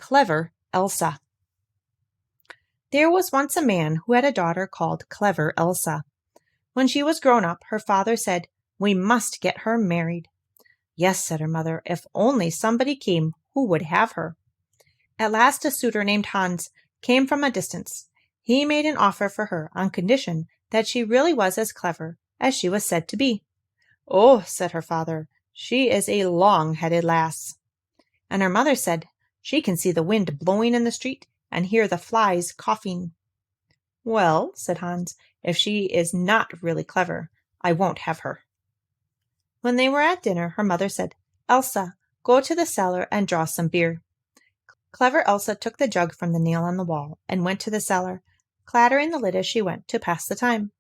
Clever Elsa. There was once a man who had a daughter called Clever Elsa. When she was grown up, her father said, "We must get her married." "Yes," said her mother, "if only somebody came who would have her." At last a suitor named Hans came from a distance. He made an offer for her on condition that she really was as clever as she was said to be. "Oh," said her father, "she is a long-headed lass." And her mother said, "She can see the wind blowing in the street and hear the flies coughing." "Well," said Hans, "if she is not really clever, I won't have her." When they were at dinner, her mother said, "Elsa, go to the cellar and draw some beer." Clever Elsa took the jug from the nail on the wall and went to the cellar, clattering the lid as she went to pass the time.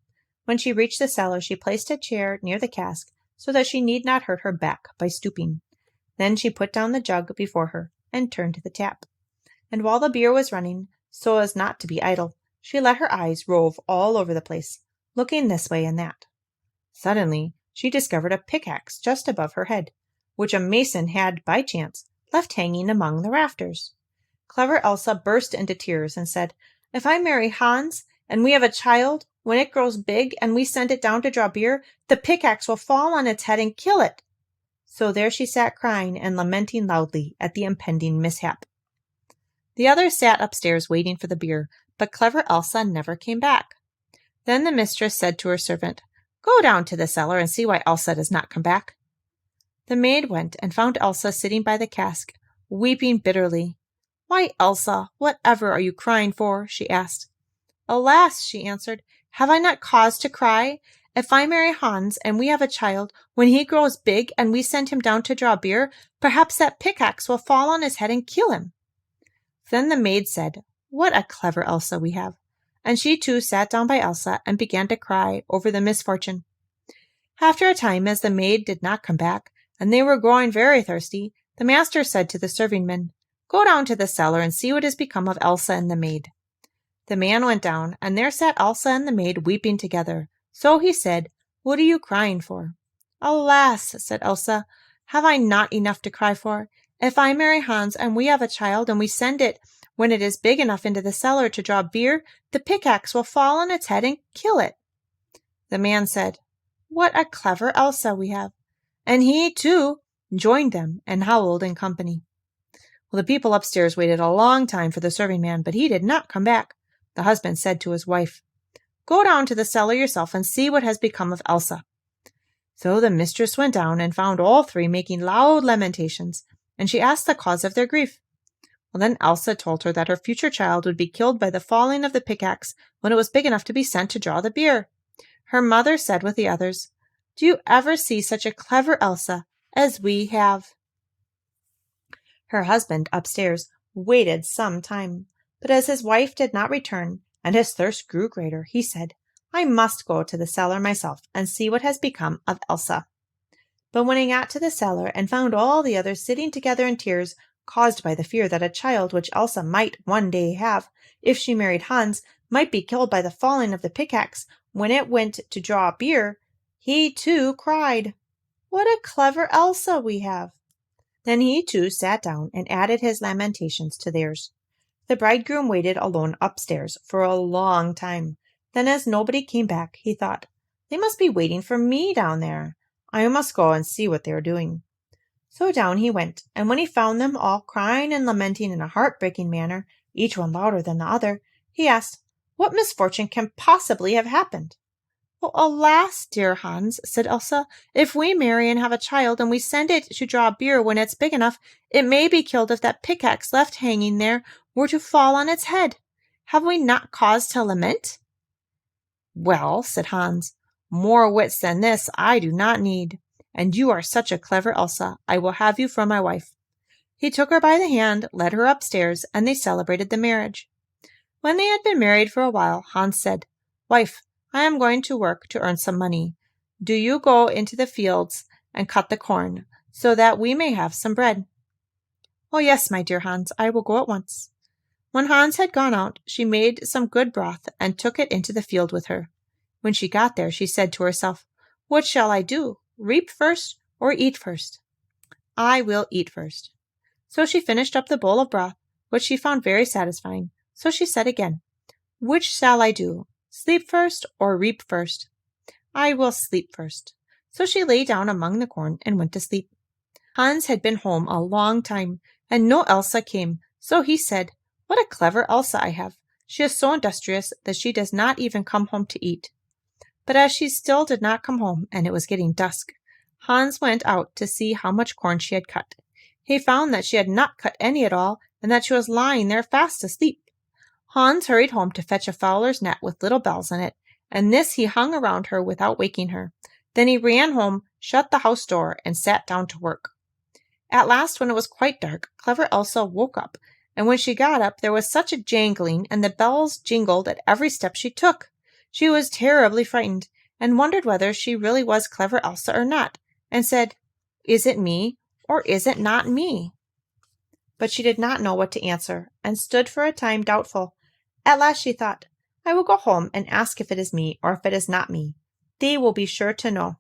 When she reached the cellar, she placed a chair near the cask so that she need not hurt her back by stooping. Then she put down the jug before her and turned to the tap. And while the beer was running, so as not to be idle, she let her eyes rove all over the place, looking this way and that. Suddenly, she discovered a pickaxe just above her head, which a mason had, by chance, left hanging among the rafters. Clever Elsa burst into tears and said, "If I marry Hans, and we have a child, when it grows big and we send it down to draw beer, the pickaxe will fall on its head and kill it." So there she sat crying and lamenting loudly at the impending mishap. The others sat upstairs waiting for the beer, but Clever Elsa never came back. Then the mistress said to her servant, "Go down to the cellar and see why Elsa does not come back." The maid went and found Elsa sitting by the cask, weeping bitterly. "Why, Elsa, whatever are you crying for?" she asked. "Alas," she answered, "have I not cause to cry? If I marry Hans and we have a child, when he grows big and we send him down to draw beer, perhaps that pickaxe will fall on his head and kill him." Then the maid said, "What a clever Elsa we have." And she too sat down by Elsa and began to cry over the misfortune. After a time, as the maid did not come back, and they were growing very thirsty, the master said to the serving men, "Go down to the cellar and see what has become of Elsa and the maid." The man went down, and there sat Elsa and the maid weeping together. So he said, "What are you crying for?" "Alas," said Elsa, "have I not enough to cry for? If I marry Hans and we have a child and we send it, when it is big enough, into the cellar to draw beer, the pickaxe will fall on its head and kill it." The man said, "What a clever Elsa we have." And he, too, joined them and howled in company. Well, the people upstairs waited a long time for the serving man, but he did not come back. The husband said to his wife, "Go down to the cellar yourself and see what has become of Elsa." So the mistress went down and found all three making loud lamentations, and she asked the cause of their grief. Well, then Elsa told her that her future child would be killed by the falling of the pickaxe when it was big enough to be sent to draw the beer. Her mother said with the others, "Do you ever see such a clever Elsa as we have?" Her husband upstairs waited some time, but as his wife did not return and his thirst grew greater, he said, "I must go to the cellar myself and see what has become of Elsa." But when he got to the cellar and found all the others sitting together in tears, caused by the fear that a child which Elsa might one day have, if she married Hans, might be killed by the falling of the pickaxe when it went to draw beer, he too cried, "What a clever Elsa we have!" Then he too sat down and added his lamentations to theirs. The bridegroom waited alone upstairs for a long time. Then, as nobody came back, he thought, "They must be waiting for me down there. I must go and see what they are doing." So down he went, and when he found them all crying and lamenting in a heartbreaking manner, each one louder than the other, he asked, "What misfortune can possibly have happened?" "Well, alas, dear Hans," said Elsa, "if we marry and have a child, and we send it to draw beer when it's big enough, it may be killed if that pickaxe left hanging there were to fall on its head. Have we not cause to lament?" "Well," said Hans, "more wits than this I do not need. And you are such a clever Elsa, I will have you for my wife." He took her by the hand, led her upstairs, and they celebrated the marriage. When they had been married for a while, Hans said, "Wife, I am going to work to earn some money. Do you go into the fields and cut the corn, so that we may have some bread." "Oh, yes, my dear Hans, I will go at once." When Hans had gone out, she made some good broth and took it into the field with her. When she got there, she said to herself, "What shall I do? Reap first or eat first? I will eat first." So she finished up the bowl of broth, which she found very satisfying. So she said again, "Which shall I do? Sleep first or reap first?" "I will sleep first." So she lay down among the corn and went to sleep. Hans had been home a long time, and no Elsa came, so he said, "What a clever Elsa I have. She is so industrious that she does not even come home to eat." But as she still did not come home, and it was getting dusk, Hans went out to see how much corn she had cut. He found that she had not cut any at all, and that she was lying there fast asleep. Hans hurried home to fetch a fowler's net with little bells in it, and this he hung around her without waking her. Then he ran home, shut the house door, and sat down to work. At last, when it was quite dark, clever Elsa woke up, and when she got up there was such a jangling, and the bells jingled at every step she took. She was terribly frightened, and wondered whether she really was clever Elsa or not, and said, "Is it me, or is it not me?" But she did not know what to answer, and stood for a time doubtful. At last she thought, "I will go home and ask if it is me, or if it is not me. They will be sure to know."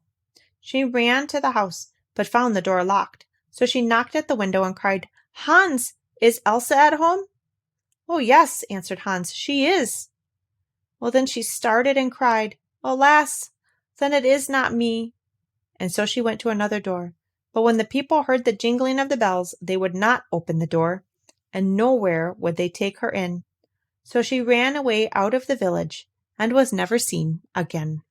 She ran to the house, but found the door locked. So she knocked at the window and cried, "Hans, is Elsa at home?" "Oh, yes," answered Hans, "she is." Well, then she started and cried, "Alas, then it is not me." And so she went to another door. But when the people heard the jingling of the bells, they would not open the door, and nowhere would they take her in. So she ran away out of the village, and was never seen again.